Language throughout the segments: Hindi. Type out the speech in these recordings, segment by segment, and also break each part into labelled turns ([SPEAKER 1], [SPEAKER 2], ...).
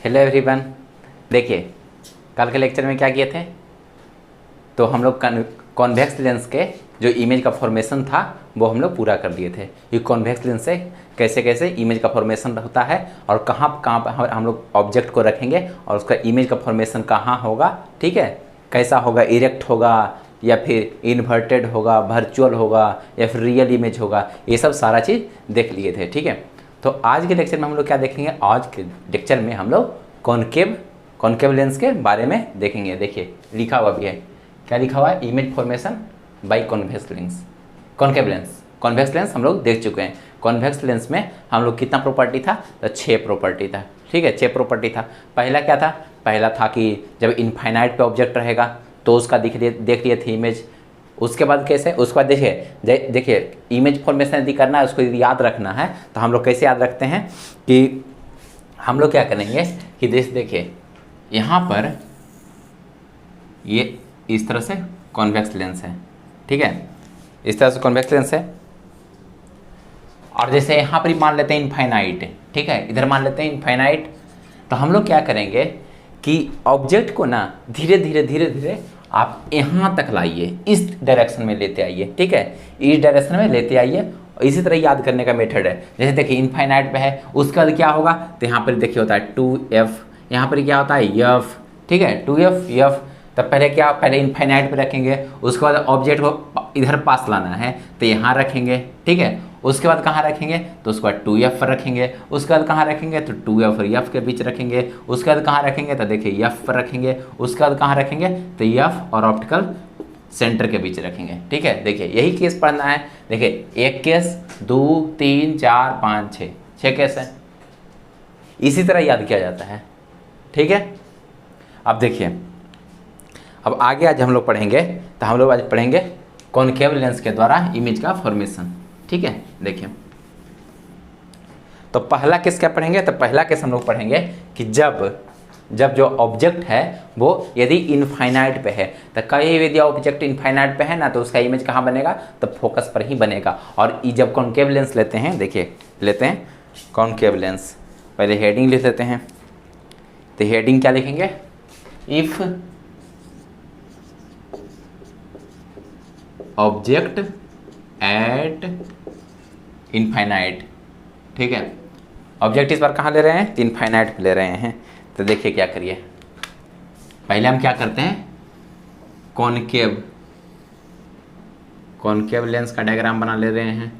[SPEAKER 1] Hello everyone. देखिए कल के लेक्चर में क्या किए थे, तो हम लोग कॉन्वेक्स लेंस के जो इमेज का फॉर्मेशन था वो हम लोग पूरा कर दिए थे। ये कॉन्वेक्स लेंस से कैसे कैसे इमेज का फॉर्मेशन होता है और कहाँ कहाँ पर हम लोग ऑब्जेक्ट को रखेंगे और उसका इमेज का फॉर्मेशन कहाँ होगा, ठीक है, कैसा होगा, इरेक्ट होगा या फिर इन्वर्टेड होगा, वर्चुअल होगा या फिर रियल इमेज होगा, ये सब सारा चीज़ देख लिए थे। ठीक है, तो आज के लेक्चर में हम लोग क्या देखेंगे, आज के लेक्चर में हम लोग कॉन्केव लेंस के बारे में देखेंगे। देखिए लिखा हुआ भी है, क्या लिखा हुआ है, image formation by convex lens. Convex lens हम लोग देख चुके हैं। कॉन्वेक्स लेंस में हम लोग कितना प्रॉपर्टी था, तो 6 प्रॉपर्टी था। ठीक है, 6 प्रॉपर्टी था। पहला क्या था, पहला था कि जब इनफाइनाइट पे ऑब्जेक्ट रहेगा तो उसका देख लिए थे इमेज। उसके बाद कैसे, उसके बाद देखिए इमेज फॉर्मेशन यदि करना है, उसको यदि याद रखना है तो हम लोग कैसे याद रखते हैं कि हम लोग क्या करेंगे कि देखिए यहाँ पर ये इस तरह से कॉन्वेक्स लेंस है, ठीक है, इस तरह से कॉन्वेक्स लेंस है। और जैसे यहाँ पर ही मान लेते हैं इनफाइनाइट, ठीक है, इधर मान लेते हैं इनफाइनाइट। तो हम लोग क्या करेंगे कि ऑब्जेक्ट को ना धीरे धीरे आप यहाँ तक लाइए, इस डायरेक्शन में लेते आइए, ठीक है, इस डायरेक्शन में लेते आइए। इसी तरह याद करने का मेथड है। जैसे देखिए इनफाइनाइट पे है, उसके बाद क्या होगा, तो यहाँ पर देखिए होता है 2f, यहाँ पर क्या होता है f, ठीक है, 2f f। तब पहले इनफाइनाइट पे रखेंगे, उसके बाद ऑब्जेक्ट को इधर पास लाना है तो यहाँ रखेंगे, ठीक है। उसके बाद कहाँ रखेंगे, तो उसके बाद 2f पर रखेंगे। उसके बाद कहाँ रखेंगे, तो 2f और f के बीच रखेंगे। उसके बाद कहाँ रखेंगे, तो देखिए f पर रखेंगे। उसके बाद कहाँ रखेंगे, तो f और ऑप्टिकल सेंटर के बीच रखेंगे, ठीक है। देखिए यही केस पढ़ना है। देखिए एक केस, 2 3 4 5 6 केस है। इसी तरह याद किया जाता है, ठीक है। अब देखिए, अब आगे आज हम लोग पढ़ेंगे, तो हम लोग आज पढ़ेंगे कॉन्केव लेंस के द्वारा इमेज का फॉर्मेशन, ठीक है। देखिए तो पहला केस क्या पढ़ेंगे, तो पहला केस हम लोग पढ़ेंगे कि जब जो ऑब्जेक्ट है वो यदि इनफाइनाइट पे है, तो कहीं यदि ऑब्जेक्ट इनफाइनाइट पे है ना, तो उसका इमेज कहाँ बनेगा, तो फोकस पर ही बनेगा। और जब कॉन्केव लेंस लेते हैं, देखिए लेते हैं कॉन्केव लेंस, पहले हेडिंग लिख लेते हैं। तो हेडिंग क्या लिखेंगे, इफ ऑब्जेक्ट एट इनफाइनाइट, ठीक है। ऑब्जेक्ट इस बार कहाँ ले रहे हैं, इनफाइनाइट पे ले रहे हैं। तो देखिए क्या करिए, पहले हम क्या करते हैं, कॉन्केव लेंस का डायग्राम बना ले रहे हैं।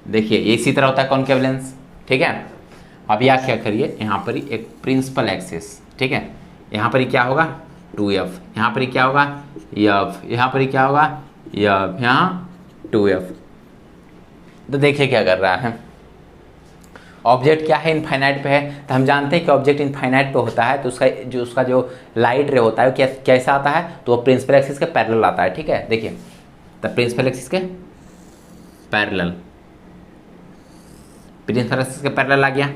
[SPEAKER 1] देखिए इसी तरह होता है कॉन्केव लेंस, ठीक है। अब यह क्या करिए, यहाँ पर ही एक प्रिंसिपल एक्सिस, ठीक है, यहाँ पर ही क्या होगा 2f, यहाँ पर ही क्या होगा f, यहाँ पर ही क्या होगा f, यहाँ 2f। तो देखिए क्या कर रहा है, ऑब्जेक्ट क्या है, इनफाइनाइट पे है। तो हम जानते हैं कि ऑब्जेक्ट इनफाइनाइट पे होता है तो उसका जो लाइट रे होता है वो कैसा आता है, तो वो प्रिंसिपल एक्सिस के पैरेलल आता है, ठीक है। देखिए तो प्रिंसिपल एक्सिस के पैरेलल आ गया,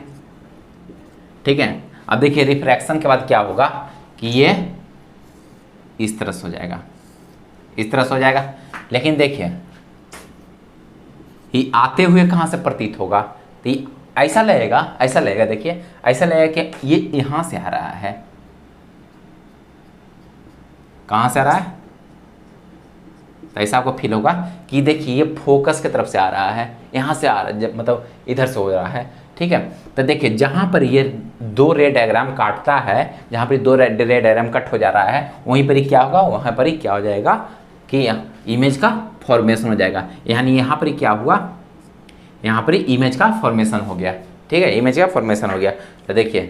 [SPEAKER 1] ठीक है। अब देखिए रिफ्रैक्शन के बाद क्या होगा कि ये इस तरह से हो जाएगा, इस तरह से हो जाएगा। लेकिन देखिए ये आते हुए कहाँ से प्रतीत होगा, तो ऐसा लगेगा, देखिए ऐसा लगेगा कि ये यहाँ से आ रहा है। कहाँ से आ रहा है, तो ऐसा आपको फील होगा कि देखिए ये फोकस की तरफ से आ रहा है, यहाँ से आ रहा है, मतलब इधर से हो रहा है, ठीक है। तो देखिए जहाँ पर ये 2 रे डायग्राम काटता है, जहाँ पर 2 रे डायग्राम कट हो जा रहा है, वहीं पर ही क्या होगा, वहाँ पर ही क्या हो जाएगा कि इमेज का फॉर्मेशन हो जाएगा। यानी यहाँ पर ही क्या हुआ, यहाँ पर इमेज का फॉर्मेशन हो गया, ठीक है, इमेज का फॉर्मेशन हो गया। तो देखिए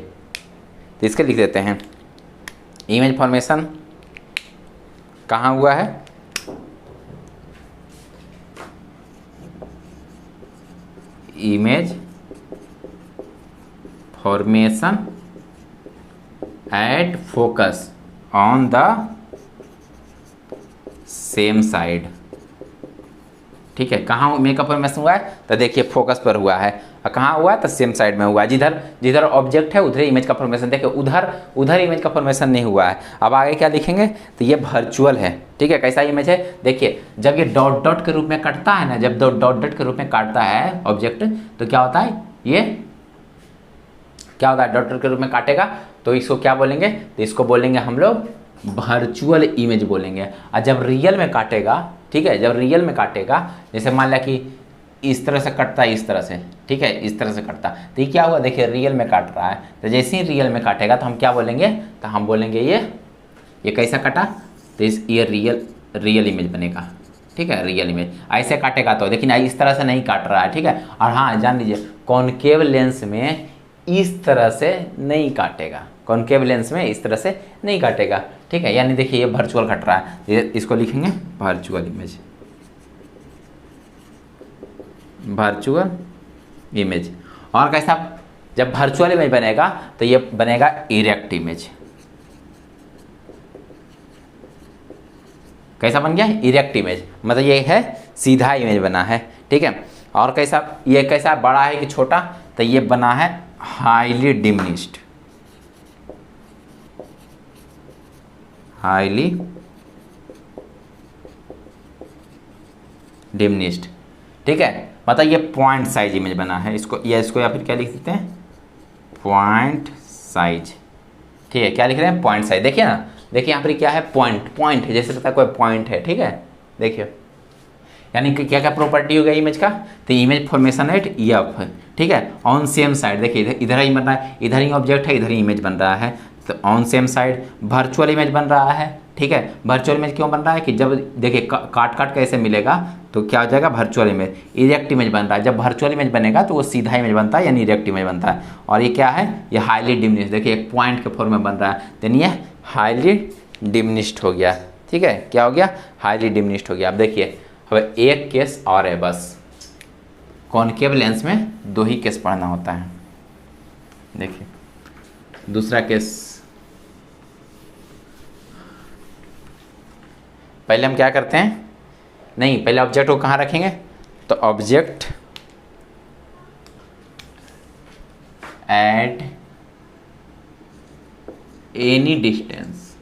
[SPEAKER 1] तो इसके लिख देते हैं, इमेज फॉर्मेशन कहाँ हुआ है, image formation at focus on the same side, ठीक है। कहाँ इमेज का फॉर्मेशन हुआ है, तो देखिए फोकस पर हुआ है। और कहाँ हुआ है, तो सेम साइड में हुआ है, जिधर ऑब्जेक्ट है उधर इमेज का फॉर्मेशन। देखिए उधर इमेज का फॉर्मेशन नहीं हुआ है। अब आगे क्या लिखेंगे, तो ये वर्चुअल है, ठीक है। कैसा इमेज है, देखिए जब ये डॉट डॉट के रूप में कटता है ना, जब डॉट डॉट के रूप में काटता है ऑब्जेक्ट, तो क्या होता है, ये क्या होगा, डॉटर के रूप में काटेगा तो इसको क्या बोलेंगे, तो इसको बोलेंगे हम लोग वर्चुअल इमेज बोलेंगे। और जब रियल में काटेगा, ठीक है, जब रियल में काटेगा, जैसे मान लिया कि इस तरह से कटता है, इस तरह से, ठीक है, इस तरह से कटता, तो ये क्या हुआ, देखिए रियल में काट रहा है, तो जैसे ही रियल में काटेगा तो हम क्या बोलेंगे, तो हम बोलेंगे ये कैसा कटा, तो ये रियल इमेज बनेगा, ठीक है, रियल इमेज। ऐसे काटेगा तो, लेकिन इस तरह से नहीं काट रहा है, ठीक है। और हाँ जान लीजिए, कॉनकेव लेंस में इस तरह से नहीं काटेगा, कॉनकेव लेंस में इस तरह से नहीं काटेगा, ठीक है। यानी देखिए ये वर्चुअल कट रहा है, ये इसको लिखेंगे वर्चुअल इमेज, वर्चुअल इमेज। और कैसा, जब वर्चुअल इमेज बनेगा तो ये बनेगा इरेक्ट इमेज। कैसा बन गया, इरेक्ट इमेज, मतलब ये है सीधा इमेज बना है, ठीक है। और कैसा, ये कैसा बड़ा है कि छोटा, तो ये बना है हाईली डिमिनिश्ड, हाईली डिमिनिश्ड, ठीक है। मतलब ये पॉइंट साइज इमेज बना है, इसको या फिर क्या लिख सकते हैं, पॉइंट साइज, ठीक है। क्या लिख रहे हैं, पॉइंट साइज। देखिए ना, देखिए यहाँ पर क्या है, पॉइंट है, जैसे लगता है कोई पॉइंट है, ठीक है। देखिए यानी कि क्या क्या प्रॉपर्टी हो गई इमेज का, तो इमेज फॉर्मेशन एट एफ, ठीक है, ऑन सेम साइड। देखिए इधर ही बन रहा है, इधर ही ऑब्जेक्ट है, इधर ही इमेज बन रहा है, तो on same side virtual image बन रहा है, ठीक है। वर्चुअल इमेज क्यों बन रहा है कि जब देखिए काट कैसे मिलेगा, तो क्या हो जाएगा, वर्चुअल इमेज। इरेक्ट इमेज बन रहा है, जब वर्चुअल इमेज बनेगा तो वो सीधा इमेज बनता है, यानी इरेक्ट इमेज बनता है। और ये क्या है, ये हाईली डिमिनिश्ड, देखिए एक पॉइंट के फॉर्म में बन रहा है, यानी ये हाईली डिमिनिश्ड हो गया, ठीक है। क्या हो गया, हाईली डिमिनिश्ड हो गया। अब देखिए, अब एक केस और है बस, कॉनकेव लेंस में 2 ही केस पढ़ना होता है। देखिए दूसरा केस, पहले हम क्या करते हैं, नहीं पहले ऑब्जेक्ट को कहाँ रखेंगे, तो ऑब्जेक्ट एट एनी डिस्टेंस,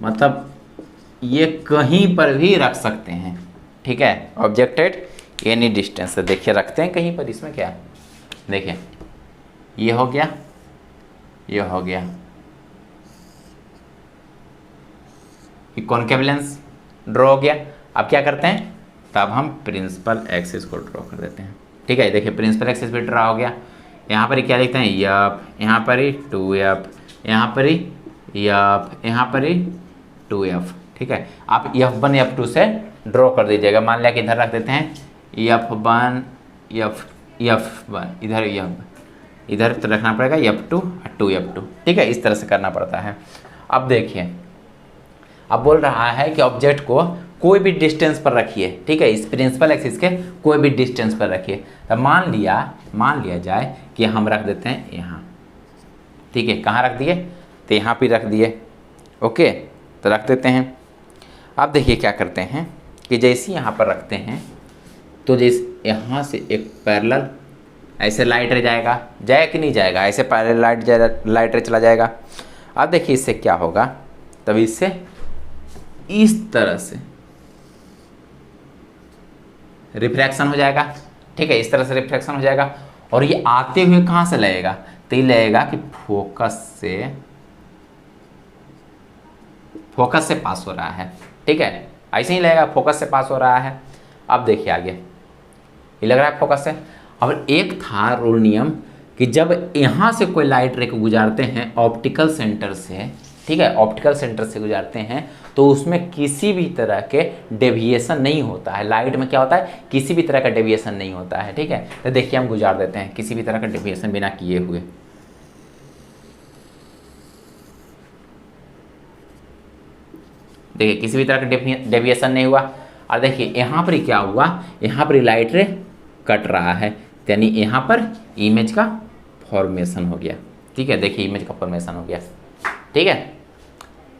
[SPEAKER 1] मतलब ये कहीं पर भी रख सकते हैं, ठीक है, ऑब्जेक्ट एट एनी डिस्टेंस। देखिए रखते हैं कहीं पर, इसमें क्या, देखिए ये हो गया, ये हो गया, ये कॉनकेव लेंस ड्रॉ हो गया। अब क्या करते हैं, तब हम प्रिंसिपल एक्सिस को ड्रॉ कर देते हैं, ठीक है। देखिए प्रिंसिपल एक्सिस भी ड्रॉ हो गया। यहाँ पर ही क्या लिखते हैं, यप, यहाँ पर ही 2f, यहाँ पर ही यप, यहाँ पर ही 2f, ठीक है। आप F1 F2 से ड्रॉ कर दीजिएगा। मान लिया कि इधर रख देते हैं F1 F1, इधर तो रखना पड़ेगा F2 2F2, ठीक है, इस तरह से करना पड़ता है। अब देखिए, अब बोल रहा है कि ऑब्जेक्ट को कोई भी डिस्टेंस पर रखिए, ठीक है, इस प्रिंसिपल एक्सिस के कोई भी डिस्टेंस पर रखिए। तो मान लिया जाए कि हम रख देते हैं यहाँ, ठीक है, कहाँ रख दिए, तो यहाँ पे रख दिए, ओके, तो रख देते हैं। अब देखिए क्या करते हैं कि जैसे यहाँ पर रखते हैं, तो जैसे यहाँ से एक पैरेलल ऐसे लाइट रे जाएगा कि नहीं जाएगा, ऐसे पैरेलल लाइट रे चला जाएगा। अब देखिए इससे क्या होगा, तब इससे इस तरह से रिफ्रैक्शन हो जाएगा, ठीक है, इस तरह से रिफ्रैक्शन हो जाएगा। और ये आते हुए कहाँ से लगेगा, तो ये लगेगा कि फोकस से पास हो रहा है, ठीक है, ऐसे ही लगेगा, फोकस से पास हो रहा है। अब देखिए आगे, ये लग रहा है फोकस से। अब एक था रूल नियम कि जब यहाँ से कोई लाइट रे को गुजारते हैं ऑप्टिकल सेंटर से, ठीक है, ऑप्टिकल सेंटर से गुजारते हैं, तो उसमें किसी भी तरह के डेविएशन नहीं होता है। लाइट में क्या होता है, किसी भी तरह का डेविएशन नहीं होता है, ठीक है। तो देखिए हम गुजार देते हैं किसी भी तरह का डेविएशन बिना किए हुए। देखिए किसी भी तरह का डेविएशन नहीं हुआ। और देखिए यहाँ पर क्या हुआ, यहाँ पर लाइट रे कट रहा है, यानी यहाँ पर इमेज का फॉर्मेशन हो गया, ठीक है। देखिए इमेज का फॉर्मेशन हो गया, ठीक है।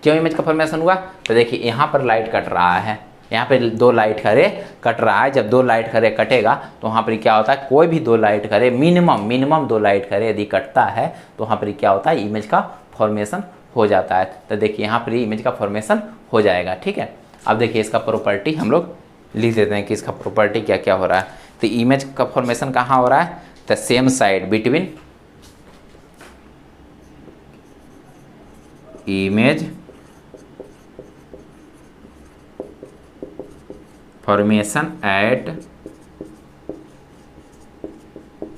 [SPEAKER 1] क्यों इमेज का फॉर्मेशन हुआ, तो देखिए यहाँ पर लाइट कट रहा है, यहाँ पे 2 लाइट का रे कट रहा है। जब 2 लाइट का रे कटेगा तो वहाँ पर क्या होता है, कोई भी 2 लाइट का रे मिनिमम 2 लाइट का रे यदि कटता है तो वहाँ पर क्या होता है, इमेज का फॉर्मेशन हो जाता है। तो देखिए यहाँ पर इमेज का फॉर्मेशन हो जाएगा, ठीक है। अब देखिए इसका प्रॉपर्टी हम लोग लिख देते हैं कि इसका प्रॉपर्टी क्या क्या हो रहा है। तो इमेज का फॉर्मेशन कहाँ हो रहा है, the same side between image formation at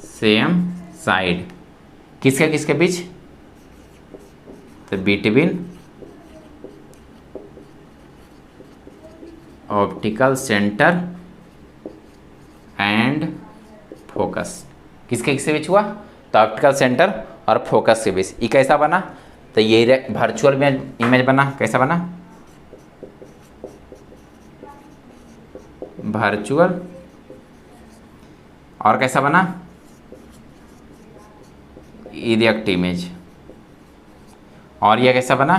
[SPEAKER 1] same side, किसके किसके बीच, तो between optical centre and focus, किसके किसके बीच हुआ, तो ऑप्टिकल सेंटर और फोकस के बीच। ये कैसा बना, तो ये वर्चुअल में इमेज बना, कैसा बना, वर्चुअल, और कैसा बना, इरेक्ट इमेज, और ये कैसा बना,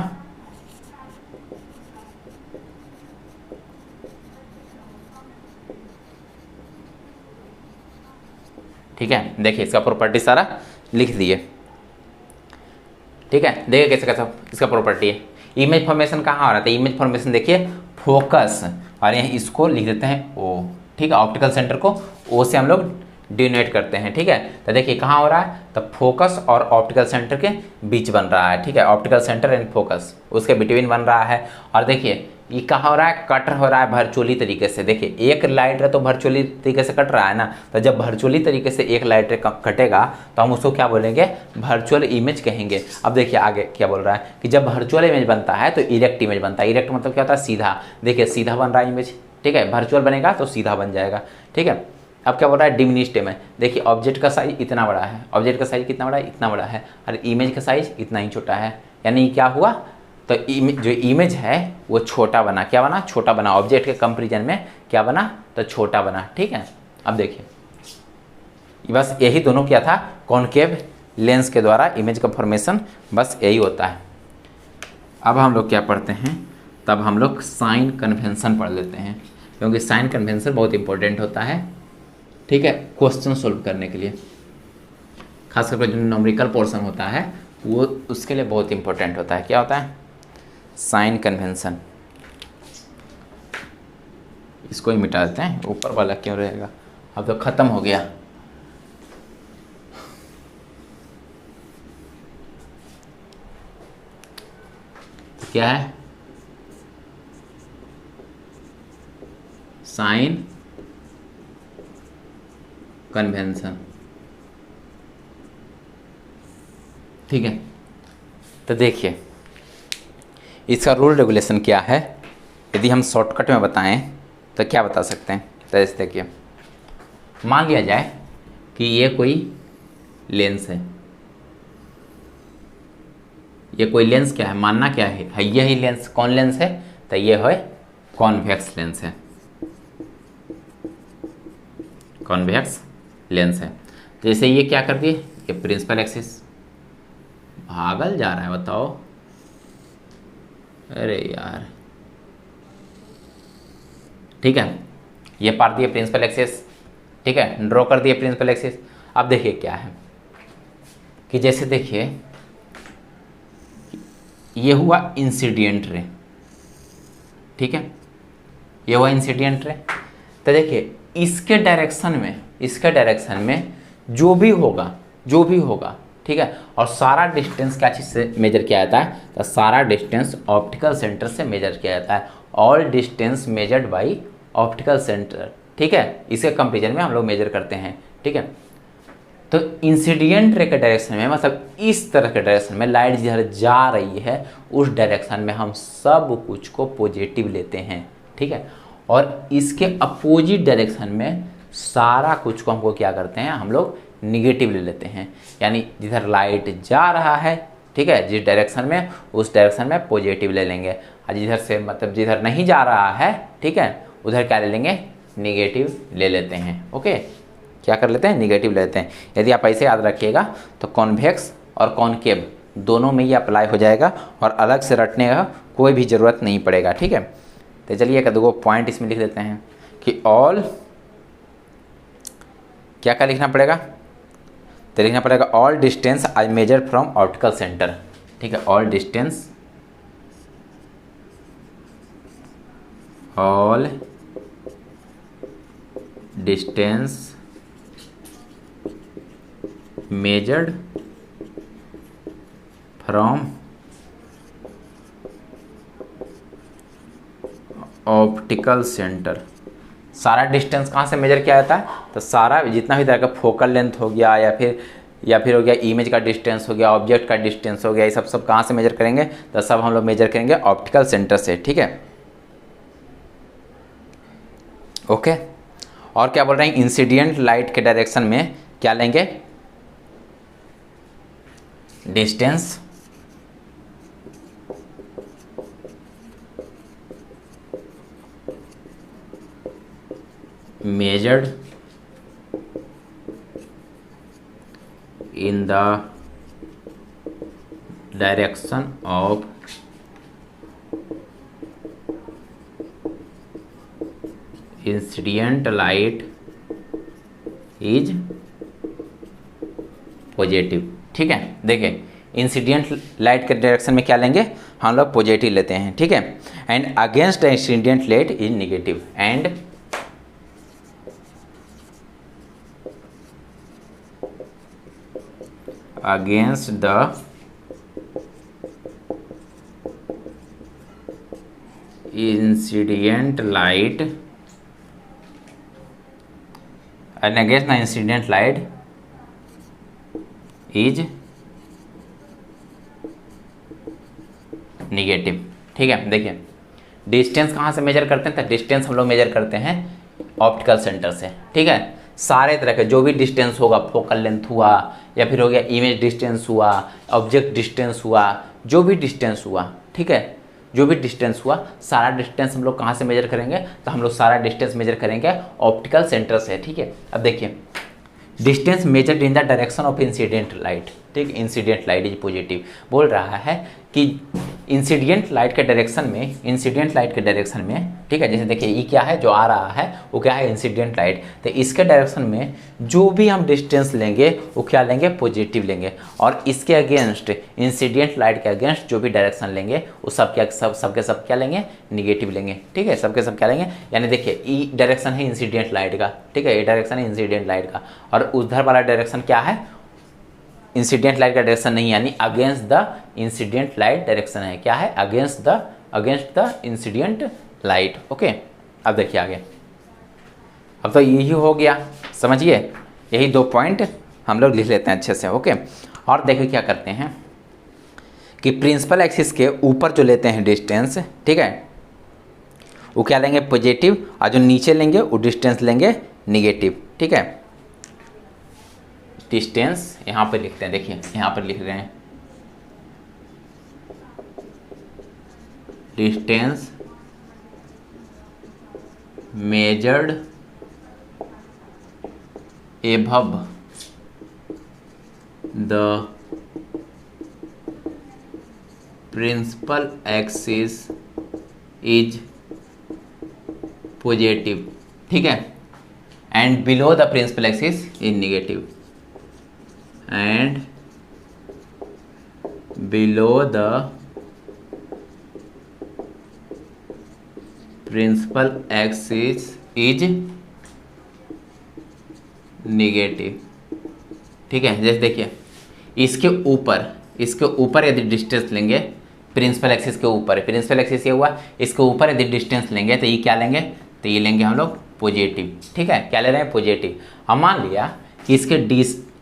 [SPEAKER 1] ठीक है। देखिए इसका प्रॉपर्टी सारा लिख दिए, ठीक है। देखिए कैसे कैसा इसका प्रॉपर्टी है। इमेज फॉर्मेशन कहाँ हो रहा था, इमेज फॉर्मेशन देखिए फोकस, और यहाँ इसको लिख देते हैं ओ, ठीक है। ऑप्टिकल सेंटर को ओ से हम लोग डिनोट करते हैं, ठीक है। तो देखिए कहाँ हो रहा है, तो फोकस और ऑप्टिकल सेंटर के बीच बन रहा है, ठीक है। ऑप्टिकल सेंटर एंड फोकस उसके बिटवीन बन रहा है। और देखिए ये कहाँ हो रहा है, कट हो रहा है वर्चुअली तरीके से। देखिए एक लाइट रे तो वर्चुअली तरीके से कट रहा है ना, तो जब वर्चुअली तरीके से एक लाइट रे कटेगा तो हम उसको क्या बोलेंगे, वर्चुअल इमेज कहेंगे। अब देखिए आगे क्या बोल रहा है कि जब वर्चुअल इमेज बनता है तो इरेक्ट इमेज बनता है। इरेक्ट मतलब क्या होता है, सीधा। देखिए सीधा बन रहा है इमेज, ठीक है। वर्चुअल बनेगा तो सीधा बन जाएगा, ठीक है। अब क्या बोल रहा है, डिमिनिश्ड इमेज। देखिए ऑब्जेक्ट का साइज इतना बड़ा है, ऑब्जेक्ट का साइज कितना बड़ा है, इतना बड़ा है, और इमेज का साइज इतना ही छोटा है। यानी क्या हुआ, तो जो इमेज है वो छोटा बना, क्या बना, छोटा बना। ऑब्जेक्ट के कंपेरिजन में क्या बना, तो छोटा बना, ठीक है। अब देखिए बस यही दोनों क्या था, कॉनकेव लेंस के द्वारा इमेज का फॉर्मेशन, बस यही होता है। अब हम लोग क्या पढ़ते हैं, तब हम लोग साइन कन्वेंशन पढ़ लेते हैं, क्योंकि साइन कन्वेंशन बहुत इंपॉर्टेंट होता है, ठीक है, क्वेश्चन सोल्व करने के लिए। खास करके जो न्यूमेरिकल पोर्शन होता है वो उसके लिए बहुत इंपॉर्टेंट होता है। क्या होता है, साइन कन्वेंशन। इसको ही मिटा देते हैं, ऊपर वाला क्यों रहेगा, अब तो खत्म हो गया। क्या है, साइन कन्वेंशन, ठीक है। तो देखिए इसका रूल रेगुलेशन क्या है, यदि हम शॉर्टकट में बताएं तो क्या बता सकते हैं। तो जैसे देखिए मान लिया जाए कि ये कोई लेंस है, ये कोई लेंस क्या है, मानना क्या है यही लेंस, कौन लेंस है, तो ये है कॉन्वेक्स लेंस है, कॉन्वेक्स लेंस है। जैसे ये क्या कर दिए, ये प्रिंसिपल एक्सिस भागल जा रहा है, बताओ, अरे यार, ठीक है। ये पार दिए प्रिंसिपल एक्सिस, ठीक है, ड्रॉ कर दिए प्रिंसिपल एक्सिस। अब देखिए क्या है कि जैसे देखिए ये हुआ इंसिडेंट रे, ठीक है, ये हुआ इंसिडेंट रे। तो देखिए इसके डायरेक्शन में जो भी होगा, ठीक है। और सारा डिस्टेंस क्या चीज़ से मेजर किया जाता है, तो सारा डिस्टेंस ऑप्टिकल सेंटर से मेजर किया जाता है। All distance measured by optical centre, ठीक है। इसके कंपेरिजन में हम लोग मेजर करते हैं, ठीक है। तो इंसिडेंट रे के डायरेक्शन में, मतलब इस तरह के डायरेक्शन में लाइट जिधर जा रही है उस डायरेक्शन में हम सब कुछ को पॉजिटिव लेते हैं, ठीक है। और इसके अपोजिट डायरेक्शन में सारा कुछ को हमको क्या करते हैं, हम लोग निगेटिव ले लेते हैं। यानी जिधर लाइट जा रहा है, ठीक है, जिस डायरेक्शन में, उस डायरेक्शन में पॉजिटिव ले लेंगे, और जिधर से मतलब जिधर नहीं जा रहा है, ठीक है, उधर क्या ले लेंगे, निगेटिव ले लेते हैं। ओके, क्या कर लेते हैं, निगेटिव ले लेते हैं। यदि आप ऐसे याद रखिएगा तो कॉन्वेक्स और कॉनकेव दोनों में ये अप्लाई हो जाएगा, और अलग से रटने का कोई भी ज़रूरत नहीं पड़ेगा, ठीक है। तो चलिए एक दो पॉइंट इसमें लिख देते हैं कि ऑल, क्या क्या लिखना पड़ेगा, तो लिखना पड़ेगा all distance I measure from optical centre, ठीक है। All distance, all distance measured from optical centre. सारा डिस्टेंस कहाँ से मेजर किया जाता है? तो सारा जितना भी तरह का फोकल लेंथ हो गया या फिर हो गया इमेज का डिस्टेंस हो गया, ऑब्जेक्ट का डिस्टेंस हो गया, ये सब कहाँ से मेजर करेंगे? तो सब हम लोग मेजर करेंगे ऑप्टिकल सेंटर से। ठीक है, ओके। और क्या बोल रहे हैं? इंसिडेंट लाइट के डायरेक्शन में क्या लेंगे? Distance measured in the direction of incident light is positive. ठीक है, देखिए इंसिडेंट लाइट के डायरेक्शन में क्या लेंगे? हम लोग पॉजिटिव लेते हैं। ठीक है, and against the incident light is negative, and against the incident light and against the incident light is negative. ठीक है, देखिए डिस्टेंस कहाँ से मेजर करते हैं? तो डिस्टेंस हम लोग मेजर करते हैं ऑप्टिकल सेंटर से। ठीक है, सारे तरह के जो भी डिस्टेंस होगा, फोकल लेंथ हुआ या फिर हो गया इमेज डिस्टेंस हुआ, ऑब्जेक्ट डिस्टेंस हुआ, जो भी डिस्टेंस हुआ, ठीक है, जो भी डिस्टेंस हुआ, सारा डिस्टेंस हम लोग कहाँ से मेजर करेंगे? तो हम लोग सारा डिस्टेंस मेजर करेंगे ऑप्टिकल सेंटर से। ठीक है, अब देखिए distance measured in the direction of incident light. ठीक, इंसिडेंट लाइट इज पॉजिटिव। बोल रहा है कि इंसिडेंट लाइट के डायरेक्शन में, ठीक है, जैसे देखिए ये क्या है जो आ रहा है वो क्या है? Incident light. तो इसके डायरेक्शन में जो भी हम डिस्टेंस लेंगे वो क्या लेंगे? पॉजिटिव लेंगे। और इसके अगेंस्ट, इंसिडेंट लाइट के अगेंस्ट जो भी डायरेक्शन लेंगे वो सब क्या लेंगे? निगेटिव लेंगे। ठीक है, सबके सब क्या लेंगे? यानी देखिए ये डायरेक्शन है इंसिडेंट लाइट का। ठीक है, ये डायरेक्शन है इंसिडेंट लाइट का, और उधर वाला डायरेक्शन क्या है? इंसिडेंट लाइट का डायरेक्शन नहीं, यानी against the incident light direction है। क्या है? Against the incident light. Okay, अब देखिए आगे। अब तो यही हो गया, समझिए, यही 2 पॉइंट हम लोग लिख लेते हैं अच्छे से। ओके, और देखिए क्या करते हैं कि प्रिंसिपल एक्सिस के ऊपर जो लेते हैं डिस्टेंस, ठीक है, वो क्या लेंगे? पॉजिटिव, और जो नीचे लेंगे वो डिस्टेंस लेंगे निगेटिव। ठीक है, डिस्टेंस यहाँ पे लिखते हैं, देखिए यहाँ पर लिख रहे हैं distance measured above the principal axis is positive. ठीक है, and below the principal axis is negative, and below the principal axis is negative। ठीक है, जैसे देखिए इसके ऊपर यदि डिस्टेंस लेंगे प्रिंसिपल एक्सिस के ऊपर, प्रिंसिपल एक्सिस ये हुआ, इसके ऊपर यदि डिस्टेंस लेंगे तो ये क्या लेंगे? तो ये लेंगे हम लोग पॉजिटिव। ठीक है, क्या ले रहे हैं? पॉजिटिव। हम मान लिया कि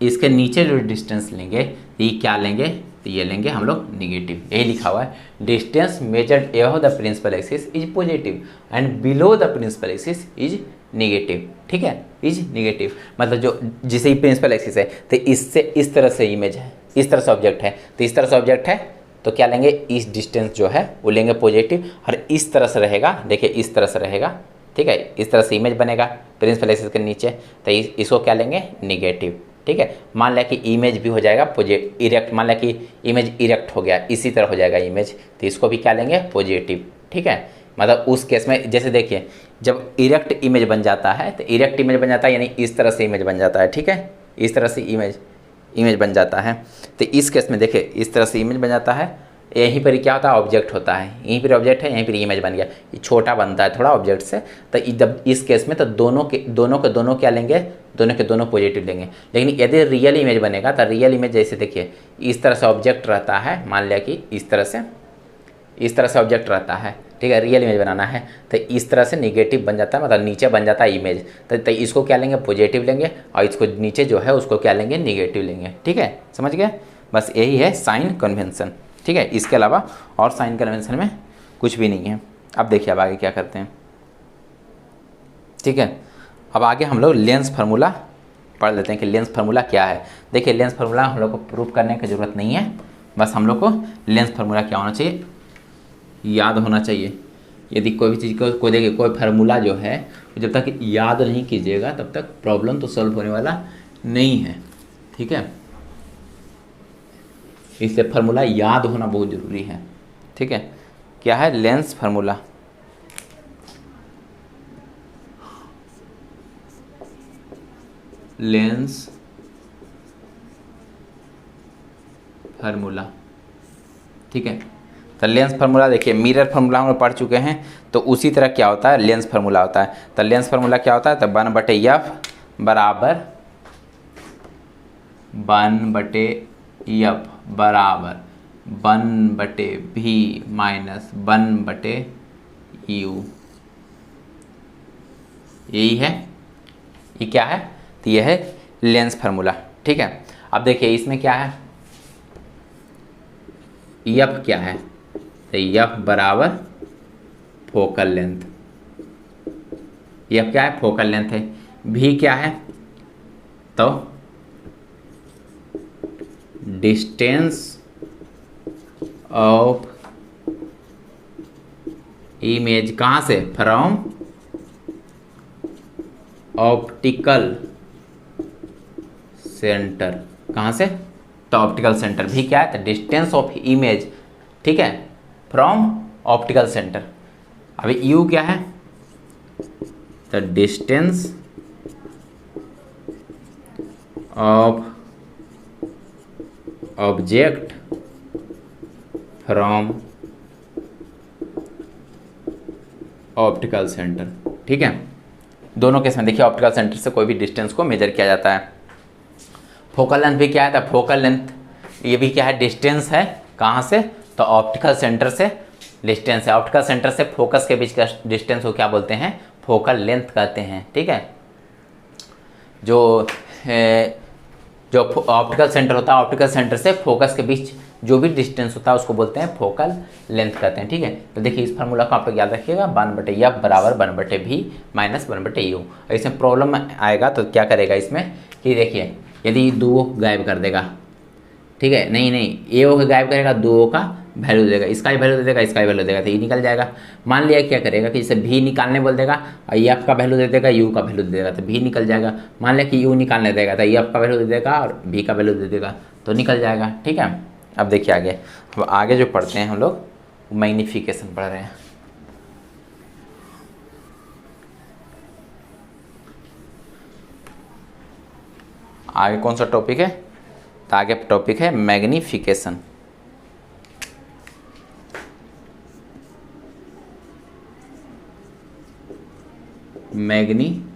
[SPEAKER 1] इसके नीचे जो डिस्टेंस लेंगे तो ये क्या लेंगे? तो ये लेंगे हम लोग निगेटिव। यही लिखा हुआ है, distance measured above the principal axis is positive and below the principal axis is negative. ठीक है, इज नेगेटिव मतलब जो जिसे प्रिंसिपल एक्सिस है तो इससे इस तरह से इमेज है, इस तरह से ऑब्जेक्ट है, तो इस तरह से ऑब्जेक्ट है तो क्या लेंगे? इस डिस्टेंस जो है वो लेंगे पॉजिटिव, और इस तरह से रहेगा, देखिए इस तरह से रहेगा। ठीक है, इस तरह से इमेज बनेगा प्रिंसिपल एक्सिस के नीचे, तो इसको क्या लेंगे? निगेटिव। ठीक है, मान लिया कि इमेज भी हो जाएगा इरेक्ट, मान लिया कि इमेज इरेक्ट हो गया, इसी तरह हो जाएगा इमेज, तो इसको भी क्या लेंगे? पॉजिटिव। ठीक है, मतलब उस केस में जैसे देखिए जब इरेक्ट इमेज बन जाता है तो इरेक्ट इमेज बन जाता है यानी इस तरह से इमेज बन जाता है। ठीक है, इस तरह से इमेज बन जाता है, तो इस केस में देखिए इस तरह से इमेज बन जाता है, यहीं पर क्या होता है? ऑब्जेक्ट होता है, यहीं पर ऑब्जेक्ट है, यहीं पर इमेज बन गया, ये छोटा बनता है थोड़ा ऑब्जेक्ट से। तो जब इस केस में तो दोनों क्या लेंगे? दोनों के दोनों पॉजिटिव लेंगे। लेकिन यदि रियल इमेज बनेगा तो रियल इमेज जैसे देखिए इस तरह से ऑब्जेक्ट रहता है, मान लिया कि इस तरह से ऑब्जेक्ट रहता है, ठीक है, रियल इमेज बनाना है तो इस तरह से निगेटिव बन जाता है, मतलब नीचे बन जाता है इमेज। तो इसको क्या लेंगे, पॉजिटिव लेंगे, और इसको नीचे जो है उसको क्या लेंगे, निगेटिव लेंगे। ठीक है, समझ गए, बस यही है साइन कन्वेंशन। ठीक है, इसके अलावा और साइन कन्वेंशन में कुछ भी नहीं है। अब देखिए अब आगे क्या करते हैं। ठीक है, अब आगे हम लोग लेंस फार्मूला पढ़ लेते हैं कि लेंस फार्मूला क्या है। देखिए लेंस फार्मूला हम लोग को प्रूफ करने की ज़रूरत नहीं है, बस हम लोग को लेंस फार्मूला क्या होना चाहिए, याद होना चाहिए। यदि कोई भी चीज़ को देखिए कोई फार्मूला जो है जब तक याद नहीं कीजिएगा तब तक प्रॉब्लम तो सॉल्व होने वाला नहीं है। ठीक है, इसलिए फार्मूला याद होना बहुत ज़रूरी है। ठीक है, क्या है लेंस फार्मूला, लेंस फार्मूला। ठीक है, तो लेंस फार्मूला देखिए मिरर फार्मूला हम लोग पढ़ चुके हैं, तो उसी तरह क्या होता है लेंस फार्मूला होता है। तो लेंस फार्मूला क्या होता है, तो 1/f बराबर 1/f बराबर 1/v माइनस 1/u, यही है, ये क्या है, तो ये है लेंस फार्मूला। ठीक है, अब देखिए इसमें क्या है, एफ क्या है, तो एफ बराबर फोकल लेंथ, एफ क्या है, फोकल लेंथ है। भी क्या है, तो डिस्टेंस ऑफ इमेज, कहाँ से, फ्रॉम ऑप्टिकल सेंटर, कहाँ से, तो ऑप्टिकल सेंटर। भी क्या है, तो डिस्टेंस ऑफ इमेज, ठीक है, फ्रॉम ऑप्टिकल सेंटर। अभी यू क्या है, तो distance of object from optical centre. ठीक है, दोनों केस में देखिए ऑप्टिकल सेंटर से कोई भी डिस्टेंस को मेजर किया जाता है। फोकल लेंथ भी क्या है, तो फोकल लेंथ ये भी क्या है, डिस्टेंस है, कहाँ से, तो ऑप्टिकल सेंटर से डिस्टेंस है। ऑप्टिकल सेंटर से फोकस के बीच का डिस्टेंस को क्या बोलते हैं, फोकल लेंथ कहते हैं। ठीक है, जो ऑप्टिकल सेंटर होता है, ऑप्टिकल सेंटर से फोकस के बीच जो भी डिस्टेंस होता है उसको बोलते हैं फोकल लेंथ कहते हैं। ठीक है, तो देखिए इस फार्मूला को आप लोग याद रखिएगा, 1/f बराबर 1/v माइनस 1/u। इसमें प्रॉब्लम आएगा तो क्या करेगा इसमें कि देखिए यदि 2 गायब कर देगा, ठीक है, नहीं ए ओ गायब करेगा, 2 का वैल्यू देगा, इसका ही वैल्यू दे देगा, इसका ही वैल्यू देगा, तो ये निकल जाएगा। मान लिया क्या करेगा कि जैसे भी निकालने बोल देगा और एफ का वैल्यू दे देगा, यू का वैल्यू दे देगा, तो भी निकल जाएगा। मान लिया कि यू निकालने देगा तो एफ का वैल्यू दे देगा और भी का वैल्यू दे देगा, तो निकल जाएगा। ठीक है, अब देखिए आगे, अब आगे जो पढ़ते हैं हम लोग मैग्नीफिकेशन पढ़ रहे हैं। आगे कौन सा टॉपिक है, तो आगे टॉपिक है मैग्नीफिकेशन। मैग्नीफिकेशन,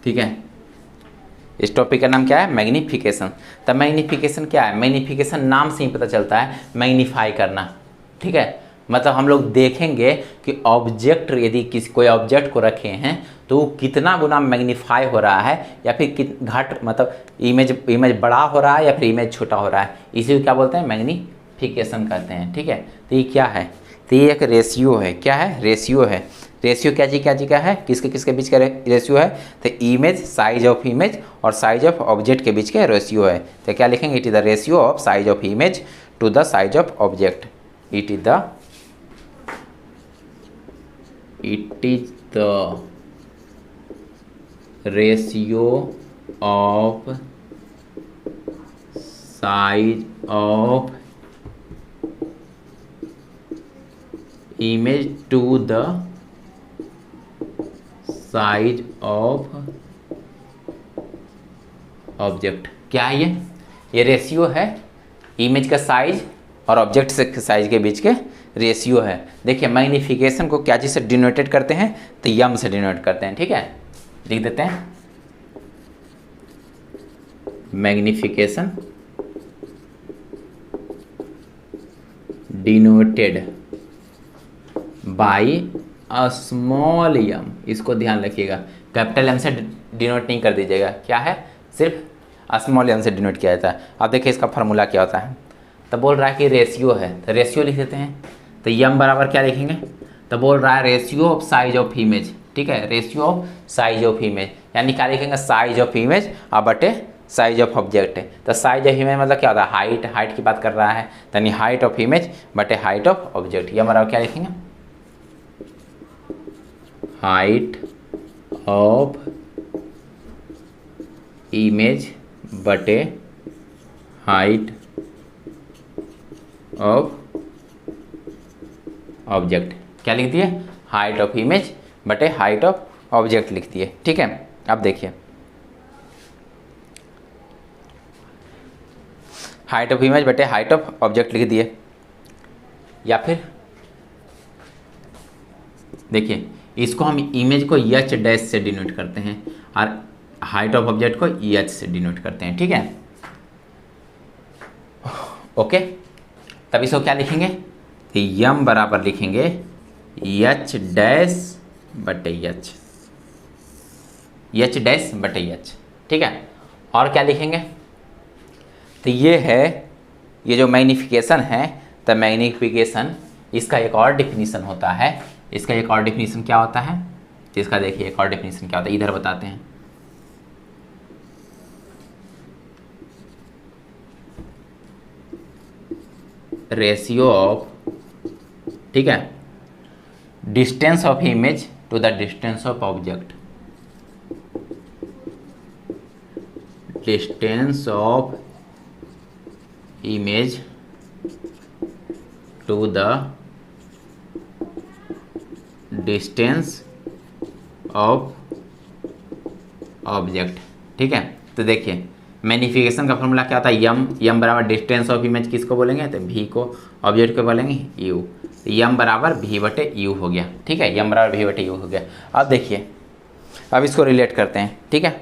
[SPEAKER 1] ठीक है, इस टॉपिक का नाम क्या है, मैग्नीफिकेशन। तो मैग्नीफिकेशन क्या है, मैग्नीफिकेशन नाम से ही पता चलता है, मैग्नीफाई करना। ठीक है, मतलब हम लोग देखेंगे कि ऑब्जेक्ट यदि कोई ऑब्जेक्ट को रखे हैं तो वो कितना गुना मैग्नीफाई हो रहा है, या फिर घट मतलब इमेज बड़ा हो रहा है या फिर इमेज छोटा हो रहा है, इसी को क्या बोलते हैं, मैग्नीफिकेशन कहते हैं। ठीक है, तो ये क्या है, तो ये एक रेशियो है। क्या है, रेशियो है। रेशियो क्या जी का है, किसके किसके बीच का रेशियो है, तो इमेज, साइज ऑफ इमेज और साइज ऑफ ऑब्जेक्ट के बीच का रेशियो है। तो क्या लिखेंगे, it is the ratio of size of image to the size of object. It is the ratio of size of image to the size of object. क्या है ये रेशियो है, इमेज का साइज और ऑब्जेक्ट से साइज के बीच के रेशियो है। देखिए मैग्नीफिकेशन को क्या चीज़ से डिनोटेड करते हैं, तो यम से डिनोट करते हैं। ठीक है, लिख देते हैं magnification denoted by small M, इसको ध्यान रखिएगा, कैपिटल एम से डिनोट नहीं कर दीजिएगा, क्या है, सिर्फ स्मॉल एम से डिनोट किया जाता है। अब देखिए इसका फार्मूला क्या होता है। तो बोल रहा है कि रेशियो है, तो रेशियो लिख देते हैं। तो एम बराबर क्या लिखेंगे, तो बोल रहा है ratio of size of image, ठीक है, ratio of size of image, यानी क्या लिखेंगे, साइज ऑफ इमेज और बटे साइज ऑफ ऑब्जेक्ट है। तो साइज ऑफ इमेज मतलब क्या होता है, हाइट, हाइट की बात कर रहा है, यानी हाइट ऑफ इमेज बटे हाइट ऑफ ऑब्जेक्ट। ये बराबर क्या लिखेंगे, हाइट ऑफ इमेज बटे हाइट ऑफ ऑब्जेक्ट। क्या लिख दिए, हाइट ऑफ इमेज बटे हाइट ऑफ ऑब्जेक्ट लिख दिए, ठीक है। अब देखिए हाइट ऑफ इमेज बटे हाइट ऑफ ऑब्जेक्ट लिख दिए, या फिर देखिए इसको हम इमेज को एच डैश से डिनोट करते हैं और हाइट ऑफ ऑब्जेक्ट को एच से डिनोट करते हैं, ठीक है, ओके। तब इसको क्या लिखेंगे, तो यम बराबर लिखेंगे एच डैश बटे एच, एच डैश बटे एच, ठीक है। और क्या लिखेंगे, तो ये है, ये जो मैग्निफिकेशन है, तो मैग्निफिकेशन इसका एक और डिफिनीशन होता है, इसका एक और डिफिनीशन क्या होता है, तो इसका देखिए एक और डिफिनीशन क्या होता है, इधर बताते हैं। रेशियो ऑफ, ठीक है, distance of image to the distance of object, distance of image to the distance of object, ठीक है। तो देखिए मैग्निफिकेशन का फॉर्मूला क्या होता है, यम बराबर डिस्टेंस ऑफ इमेज किसको बोलेंगे, तो भी को, ऑब्जेक्ट को बोलेंगे यू, तो यम बराबर भी बटे यू हो गया, ठीक है, यम बराबर भी बटे यू हो गया। अब देखिए अब इसको रिलेट करते हैं, ठीक है,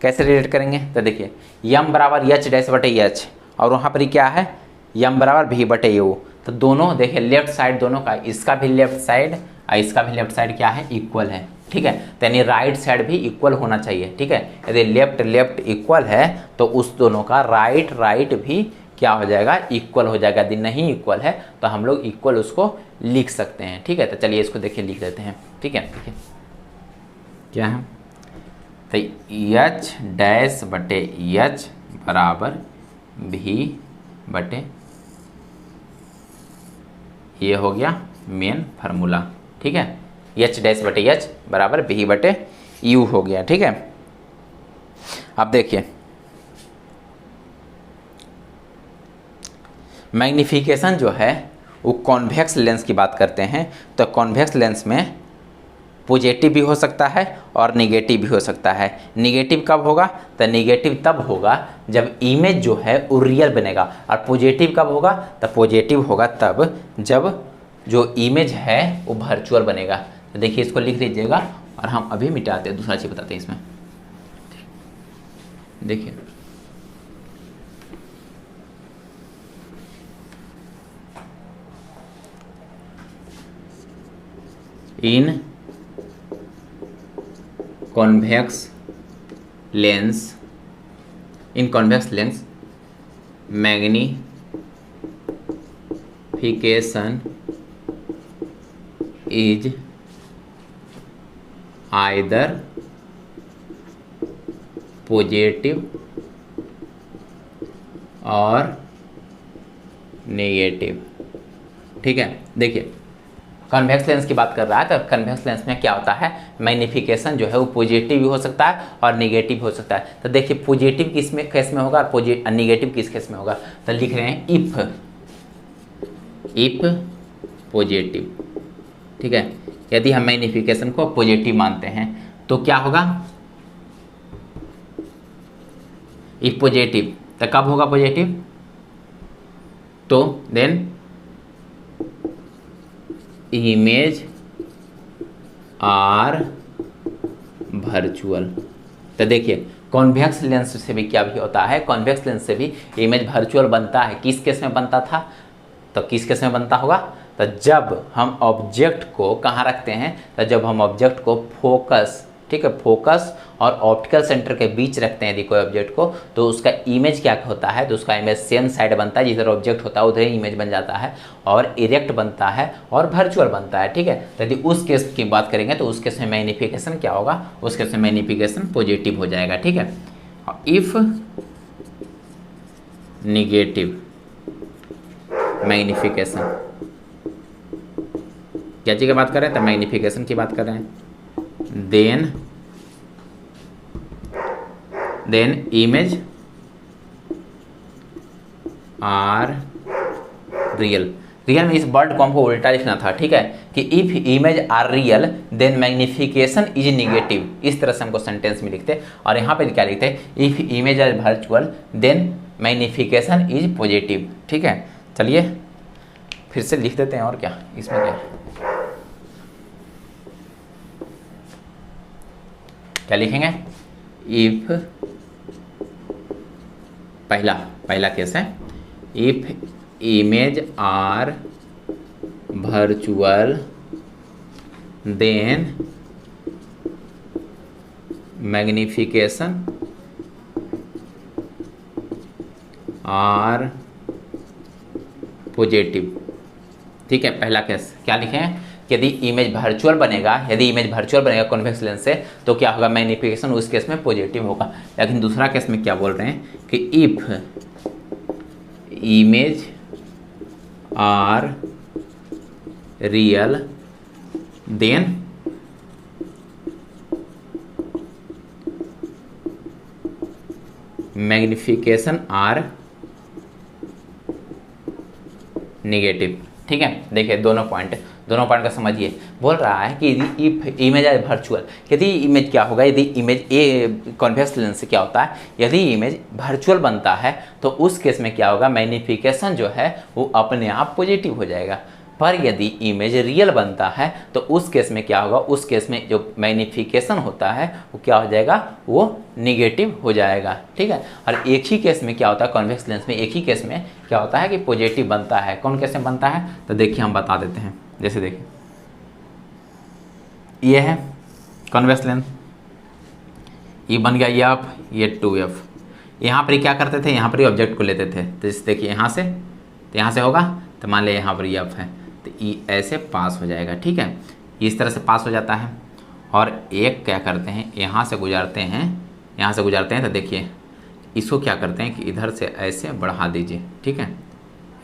[SPEAKER 1] कैसे रिलेट करेंगे, तो देखिए यम बराबर एच डैश बटे एच, और वहाँ पर क्या है, यम बराबर भी बटे यू, तो दोनों देखिए लेफ्ट साइड दोनों का, इसका भी लेफ्ट साइड और इसका भी लेफ्ट साइड क्या है, इक्वल है, ठीक है, तो यानी राइट साइड भी इक्वल होना चाहिए, ठीक है। यदि लेफ्ट लेफ्ट इक्वल है तो उस दोनों का राइट राइट भी क्या हो जाएगा, इक्वल हो जाएगा। यदि नहीं इक्वल है तो हम लोग इक्वल उसको लिख सकते हैं, ठीक है। तो चलिए इसको देखिए लिख देते हैं, ठीक है, देखिए क्या है, तो एच डैश बटे एच बराबर भी बटे, ये हो गया मेन फार्मूला, ठीक है, एच डैश बटे एच बराबर भी बटे यू हो गया, ठीक है। अब देखिए मैग्निफिकेशन जो है वो कॉन्वेक्स लेंस की बात करते हैं, तो कॉन्वेक्स लेंस में पॉजिटिव भी हो सकता है और निगेटिव भी हो सकता है। निगेटिव कब होगा, तो निगेटिव तब होगा जब इमेज जो है वो रियल बनेगा, और पॉजिटिव कब होगा, तो पॉजिटिव होगा तब जब जो इमेज है वो वर्चुअल बनेगा। तो देखिए इसको लिख लीजिएगा और हम अभी मिटाते हैं, दूसरा चीज़ बताते हैं इसमें। देखिए in convex lens, in convex lens magnification is either positive or negative, ठीक है। देखिए कन्वेक्स लेंस की बात कर रहा है, तो कन्वेक्स लेंस में क्या होता है, मैग्निफिकेशन जो है वो पॉजिटिव भी हो सकता है और नेगेटिव हो सकता है। तो देखिए पॉजिटिव किस में केस में होगा और नेगेटिव किस केस में होगा, तो लिख रहे हैं इफ पॉजिटिव, ठीक है। यदि हम मैग्निफिकेशन को पॉजिटिव मानते हैं तो क्या होगा, इफ पॉजिटिव, तो कब होगा पॉजिटिव, तो देन इमेज आर वर्चुअल। तो देखिए कॉन्वेक्स लेंस से भी क्या भी होता है, कॉन्वेक्स लेंस से भी इमेज वर्चुअल बनता है। किस केस में बनता था, तो किस केस में बनता होगा, तो जब हम ऑब्जेक्ट को कहाँ रखते हैं, तो जब हम ऑब्जेक्ट को फोकस, ठीक है, फोकस और ऑप्टिकल सेंटर के बीच रखते हैं यदि कोई ऑब्जेक्ट को, तो उसका इमेज क्या होता है, तो उसका इमेज सेम साइड बनता है, जिधर ऑब्जेक्ट होता है उधर ही इमेज बन जाता है, और इरेक्ट बनता है और वर्चुअल बनता है, ठीक है। तो यदि उस केस की बात करेंगे तो उस केस में मैग्नीफिकेशन क्या होगा, उस केस में मैग्नीफिकेशन पॉजिटिव हो जाएगा, ठीक है। इफ निगेटिव मैग्नीफिकेशन, क्या चीज़ की बात कर रहे हैं, तो मैग्नीफिकेशन की बात कर रहे हैं, then image are real. Real में इस वर्ड को हमको उल्टा लिखना था, ठीक है, कि if image are real then magnification is negative, इस तरह से हमको सेंटेंस में लिखते। और यहाँ पे क्या लिखते, if image are virtual then magnification is positive, ठीक है। चलिए फिर से लिख देते हैं, और क्या इसमें क्या लिखेंगे, इफ पहला केस है, if image are virtual then magnification are positive, ठीक है। पहला केस क्या लिखें, यदि इमेज वर्चुअल बनेगा, कॉन्वेक्स लेंस से, तो क्या होगा, मैग्नीफिकेशन उस केस में पॉजिटिव होगा। लेकिन दूसरा केस में क्या बोल रहे हैं कि if image are real then magnification are negative, ठीक है। देखिए दोनों पॉइंट का समझिए। बोल रहा है कि यदि इफ इमेज आर वर्चुअल, यदि इमेज क्या होगा, यदि इमेज कॉन्वेक्स लेंस से क्या होता है, यदि इमेज वर्चुअल बनता है तो उस केस में क्या होगा, मैग्नीफिकेशन जो है वो अपने आप पॉजिटिव हो जाएगा। पर यदि इमेज रियल बनता है तो उस केस में क्या होगा, उस केस में जो मैग्नीफिकेशन होता है वो क्या हो जाएगा, वो निगेटिव हो जाएगा, ठीक है। और एक ही केस में क्या होता है, कॉन्वेक्स लेंस में एक ही केस में क्या होता है कि पॉजिटिव बनता है। कौन केस में बनता है, तो देखिए हम बता देते हैं। जैसे देखिए ये है कॉन्वेक्स लेंस, ये बन गया एफ, ये 2f। यहाँ पर क्या करते थे, यहाँ पर ऑब्जेक्ट को लेते थे, तो जैसे देखिए यहाँ से, तो यहाँ से होगा, तो मान लिया यहाँ पर एफ है, तो ई ऐसे पास हो जाएगा, ठीक है, इस तरह से पास हो जाता है। और एक क्या करते हैं, यहाँ से गुजारते हैं, तो देखिए इसको क्या करते हैं कि इधर से ऐसे बढ़ा दीजिए, ठीक है,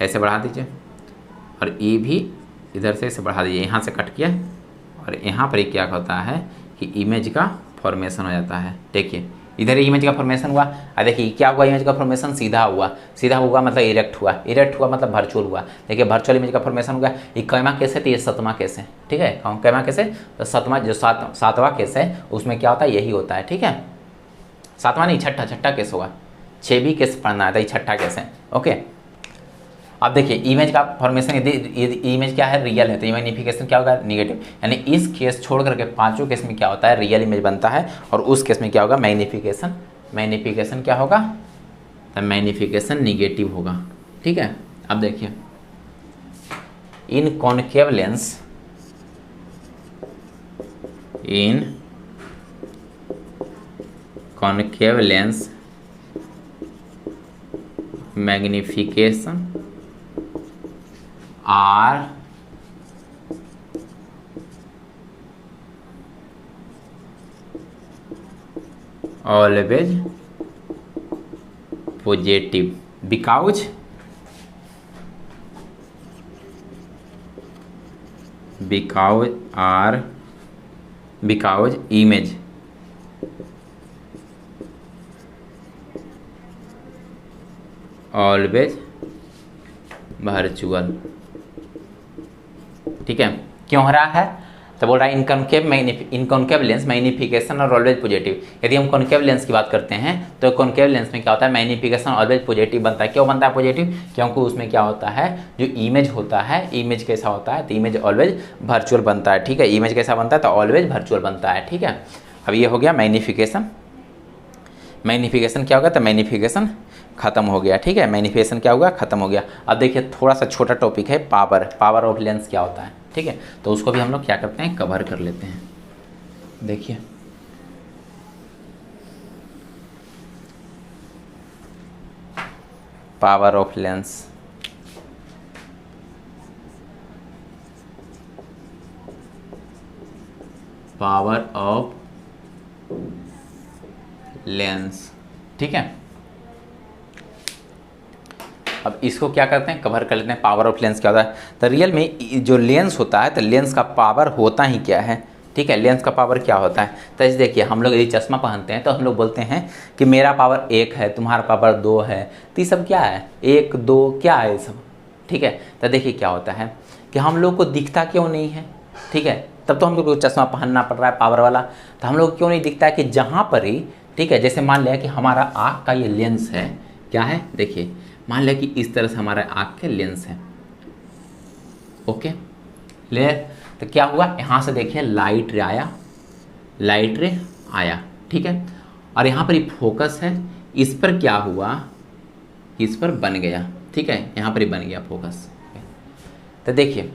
[SPEAKER 1] ऐसे बढ़ा दीजिए, और ई भी इधर से ऐसे बढ़ा दीजिए, यहाँ से कट किया, और यहाँ पर क्या होता है कि इमेज का फॉर्मेशन हो जाता है। देखिए इधर इमेज का फॉर्मेशन हुआ, और देखिए क्या हुआ, इमेज का फॉर्मेशन सीधा हुआ मतलब इरेक्ट हुआ मतलब वर्चुअल हुआ। देखिए वर्चुअल इमेज का फॉर्मेशन हुआ। ये कैमा केस है, तो ये 7वां केस है, ठीक है। कैमा केस है तो 7वां, जो 7वां केस है उसमें क्या होता है, यही होता है, ठीक है। 7वां नहीं, छठा केस होगा, 6 भी केस पढ़ना है, तो ये 6ठा केस है, ओके। अब देखिए इमेज का फॉर्मेशन, यदि इमेज क्या है, रियल है, तो मैग्नीफिकेशन क्या होगा, निगेटिव। यानी इस केस छोड़ करके पांचों केस में क्या होता है, रियल इमेज बनता है, और उस केस में क्या होगा, मैग्नीफिकेशन क्या होगा, तो मैग्नीफिकेशन निगेटिव होगा, ठीक है। अब देखिए in concave lens magnification are always positive because image always virtual, ठीक है। क्यों हो रहा है, तो बोल रहा है इनकॉनकेव लेंस मैग्नीफिकेशन और ऑलवेज पॉजिटिव। यदि हम कॉनकेव लेंस की बात करते हैं तो कॉनकेव लेंस में क्या होता है, मैग्नीफिकेशन ऑलवेज पॉजिटिव बनता है। क्यों बनता है पॉजिटिव, क्योंकि उसमें क्या होता है, जो इमेज होता है, इमेज कैसा होता है, तो इमेज ऑलवेज वर्चुअल बनता है, ठीक है। इमेज कैसा बनता है, तो ऑलवेज वर्चुअल बनता है, ठीक है। अब ये हो गया मैग्नीफिकेशन। मैग्नीफिकेशन क्या होगा, तो मैग्नीफिकेशन खत्म हो गया। ठीक है, मैग्नीफिकेशन क्या होगा, खत्म हो गया। अब देखिए थोड़ा सा छोटा टॉपिक है, पावर ऑफ लेंस क्या होता है। ठीक है, तो उसको भी हम लोग क्या करते हैं, कवर कर लेते हैं। देखिए power of lens, power of lens. ठीक है, अब इसको क्या करते हैं, कवर कर लेते हैं। पावर ऑफ लेंस क्या होता है, तो रियल में जो लेंस होता है, तो लेंस का पावर होता ही क्या है। ठीक है, लेंस का पावर क्या होता है, तो इस देखिए हम लोग यदि चश्मा पहनते हैं तो हम लोग बोलते हैं कि मेरा पावर 1 है, तुम्हारा पावर 2 है, तो ये सब क्या है, 1 2 क्या है ये सब। ठीक है, तो देखिए क्या होता है कि हम लोग को दिखता क्यों नहीं है। ठीक है, तब तो हम लोग को चश्मा पहनना पड़ रहा है पावर वाला, तो हम लोग क्यों नहीं दिखता है कि जहाँ पर ही, ठीक है, जैसे मान लिया कि हमारा आँख का ये लेंस है, क्या है, देखिए मान लिया कि इस तरह से हमारा आँख के लेंस है। ओके ले, तो क्या हुआ, यहाँ से देखिए लाइट रे आया, लाइट रे आया। ठीक है, और यहाँ पर ये फोकस है, इस पर क्या हुआ, इस पर बन गया। ठीक है, यहाँ पर ही बन गया फोकस। तो देखिए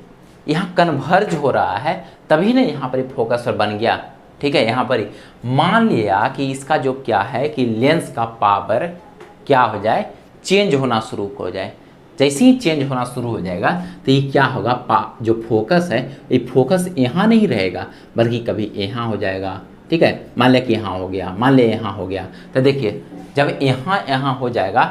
[SPEAKER 1] यहाँ कन्वर्ज हो रहा है, तभी ना यहाँ पर फोकस पर बन गया। ठीक है, यहाँ पर ही मान लिया कि इसका जो क्या है कि लेंस का पावर क्या हो जाए, चेंज होना शुरू हो जाए। जैसे ही चेंज होना शुरू हो जाएगा तो ये क्या होगा, जो फोकस है ये फोकस यहाँ नहीं रहेगा बल्कि कभी यहाँ हो जाएगा। ठीक है, मान लिया कि यहाँ हो गया, मान लिया यहाँ हो गया, तो देखिए जब यहाँ हो जाएगा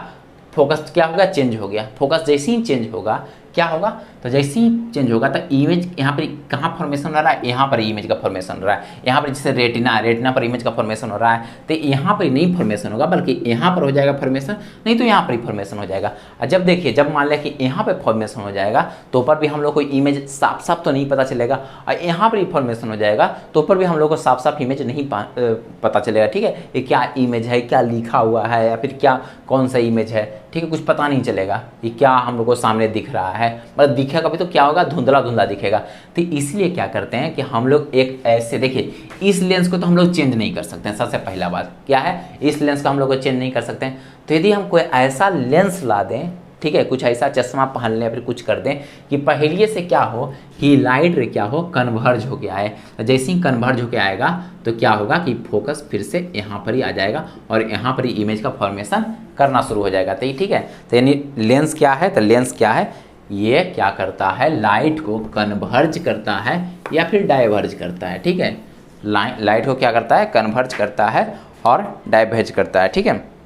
[SPEAKER 1] फोकस क्या होगा, चेंज हो गया। फोकस जैसे ही चेंज होगा क्या होगा, तो जैसे ही चेंज होगा तो इमेज यहाँ पर कहाँ फॉर्मेशन हो रहा है, यहाँ पर इमेज का फॉर्मेशन हो रहा है। यहाँ पर जैसे रेटिना पर इमेज का फॉर्मेशन हो रहा है, तो यहाँ पर नहीं फॉर्मेशन होगा बल्कि यहाँ पर हो जाएगा फॉर्मेशन, नहीं तो यहाँ पर ही फॉर्मेशन हो जाएगा। और जब देखिए जब मान लिया कि यहाँ पर फॉर्मेशन हो जाएगा तो ऊपर भी हम लोग को इमेज साफ साफ तो नहीं पता चलेगा, और यहाँ पर ही फॉर्मेशन हो जाएगा तो ऊपर भी हम लोग को साफ साफ इमेज नहीं पता चलेगा। ठीक है, ये क्या इमेज है, क्या लिखा हुआ है, या फिर क्या कौन सा इमेज है, ठीक है, कुछ पता नहीं चलेगा ये क्या हम लोग को सामने दिख रहा है। मतलब दिखेगा भी तो क्या होगा, धुंधला धुंधला दिखेगा। तो इसलिए क्या करते हैं कि हम लोग एक ऐसे, देखिए इस लेंस को तो हम लोग चेंज नहीं कर सकते हैं। सबसे पहला बात क्या है, इस लेंस को हम लोग को चेंज नहीं कर सकते हैं। तो यदि हम कोई ऐसा लेंस ला दें, ठीक है, कुछ ऐसा चश्मा पहन लें या फिर कुछ कर दें कि पहले से क्या हो कि लाइट रे क्या हो, कन्वर्ज हो गया है। तो जैसे ही कन्वर्ज होकर आएगा तो क्या होगा कि फोकस फिर से यहाँ पर ही आ जाएगा और यहाँ पर ही इमेज का फॉर्मेशन करना शुरू हो जाएगा। तो ये ठीक है, तो यानी लेंस क्या है, तो लेंस क्या है, ये क्या करता है, लाइट को कन्वर्ज करता है या फिर डाइवर्ज करता है। ठीक है, लाइट को क्या करता है, कन्वर्ज करता है और डाइवर्ज करता है। ठीक है,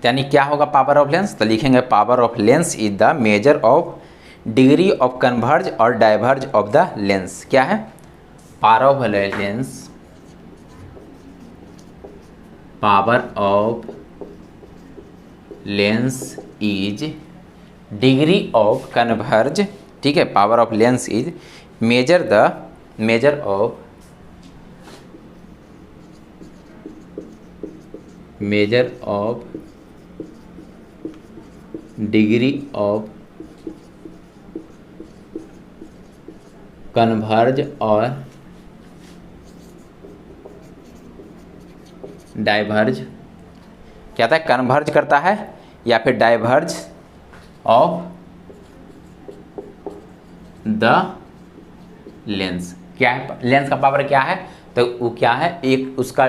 [SPEAKER 1] यानी क्या होगा पावर ऑफ लेंस, तो लिखेंगे power of lens is the measure of degree of converse और डाइवर्ज ऑफ द लेंस। क्या है, power of lens, power of lens is degree of converse. ठीक है, power of lens is measure of degree of converse और डाइवर्ज। क्या था, कन्वर्ज करता है या फिर डाइवर्ज ऑफ द लेंस। क्या है, लेंस का पावर क्या है, तो वो क्या है, एक उसका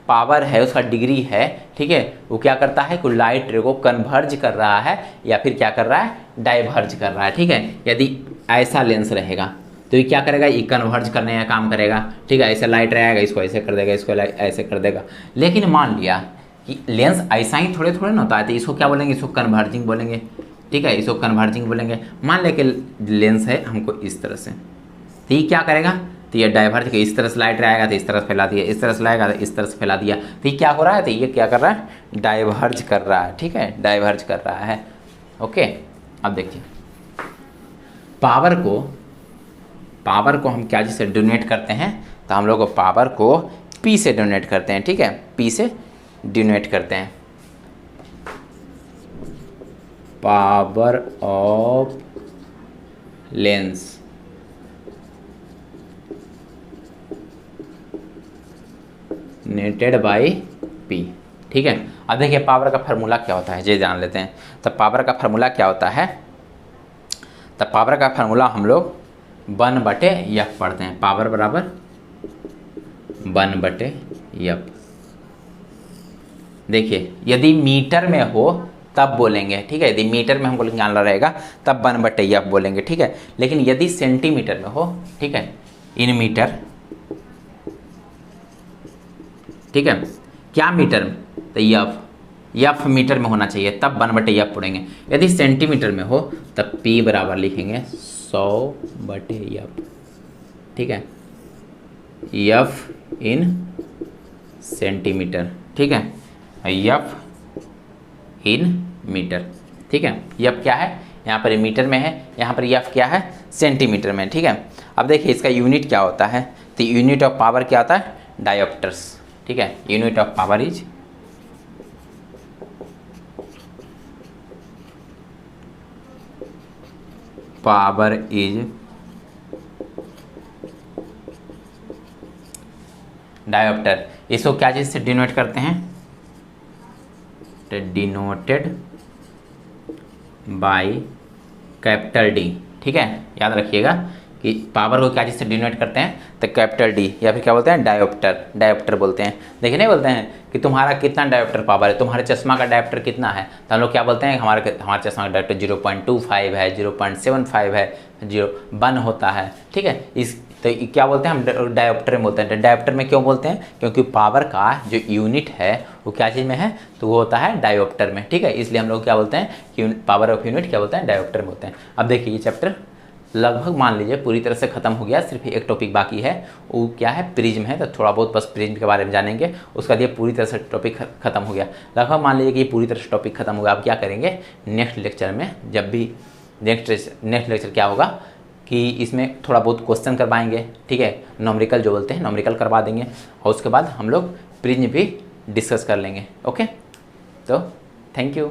[SPEAKER 1] पावर है, उसका डिग्री है। ठीक है, वो क्या करता है कि लाइट रे को कन्वर्ज कर रहा है या फिर क्या कर रहा है, डाइवर्ज कर रहा है। ठीक है, यदि ऐसा लेंस रहेगा तो ये क्या करेगा, ये कन्वर्ज करने का काम करेगा। ठीक है, ऐसे लाइट रहेगा, इसको ऐसे कर देगा, इसको ऐसे कर देगा। लेकिन मान लिया कि लेंस ऐसा ही थोड़े थोड़े ना होता है, तो इसको क्या बोलेंगे, इसको कन्वर्जिंग बोलेंगे। ठीक है, इसको कन्वर्जिंग बोलेंगे। मान लिया कि लेंस है हमको इस तरह से, तो ये क्या करेगा, तो ये डाइवर्ज के इस तरह से लाइट आएगा तो इस तरह से फैला दिया, इस तरह से लाएगा तो इस तरह से फैला दिया। तो ये क्या हो रहा है, तो ये क्या कर रहा है, डाइवर्ज कर रहा है। ठीक है, डाइवर्ज कर रहा है। ओके, अब देखिए पावर को हम क्या जिससे डोनेट करते हैं, तो हम लोग को पावर को P से डोनेट करते हैं। ठीक है, P से डोनेट करते हैं। Power of lens noted by P. ठीक है, अब देखिए पावर का फार्मूला क्या होता है ये जान लेते हैं। तब पावर का फार्मूला क्या होता है, तब पावर का फार्मूला हम लोग 1/f पढ़ते हैं। पावर बराबर 1/f। देखिए यदि मीटर में हो तब बोलेंगे, ठीक है, यदि मीटर में हमको जानना रहेगा तब 1/f बोलेंगे, ठीक है। लेकिन यदि सेंटीमीटर में हो, ठीक है, इन मीटर, ठीक है, क्या मीटर में, तो यफ मीटर में होना चाहिए तब 1/f पढ़ेंगे। यदि सेंटीमीटर में हो तब p बराबर लिखेंगे 100/f, ठीक है, f इन सेंटीमीटर, ठीक है, f इन मीटर, ठीक है। f क्या है, यहाँ पर मीटर में है, यहाँ पर f क्या है, सेंटीमीटर में, ठीक है। अब देखिए इसका यूनिट क्या होता है, तो यूनिट ऑफ पावर क्या होता है, डायोप्टर्स, ठीक है। Unit of power is power is dioptre. इसको क्या चीज से डिनोट करते हैं, डिनोटेड बाय कैपिटल डी, ठीक है। याद रखिएगा कि पावर को क्या चीज से डिनोट करते हैं, तो कैपिटल डी, या फिर क्या बोलते हैं, डायोप्टर बोलते हैं। देखिए नहीं बोलते हैं कि तुम्हारा कितना डायोप्टर पावर है, तुम्हारे चश्मा का डायोप्टर कितना है, तो हम लोग क्या बोलते हैं, हमारे चश्मा का डायोप्टर 0.25 है, 0.75 है, 1 होता है, ठीक है। इस तो क्या बोलते हैं, हम डायोप्टर में बोलते हैं। डायोप्टर में क्यों बोलते हैं, क्योंकि पावर का जो यूनिट है वो क्या चीज़ में है, तो वो होता है डायोप्टर में, ठीक है। इसलिए हम लोग क्या बोलते हैं कि पावर ऑफ यूनिट क्या बोलते हैं, डायोप्टर में होते हैं। अब देखिए ये चैप्टर लगभग मान लीजिए पूरी तरह से खत्म हो गया, सिर्फ एक टॉपिक बाकी है, वो क्या है, प्रिज्म है। तो थोड़ा बहुत बस प्रिज्म के बारे में जानेंगे, उसका ये पूरी तरह से टॉपिक खत्म हो गया। लगभग मान लीजिए कि ये पूरी तरह से टॉपिक खत्म हो गया। अब क्या करेंगे नेक्स्ट लेक्चर में, जब भी नेक्स्ट लेक्चर क्या होगा कि इसमें थोड़ा बहुत क्वेश्चन करवाएंगे, ठीक है, नॉमरिकल जो बोलते हैं नॉमरिकल करवा देंगे, और उसके बाद हम लोग प्रिज्म भी डिस्कस कर लेंगे। ओके, तो थैंक यू।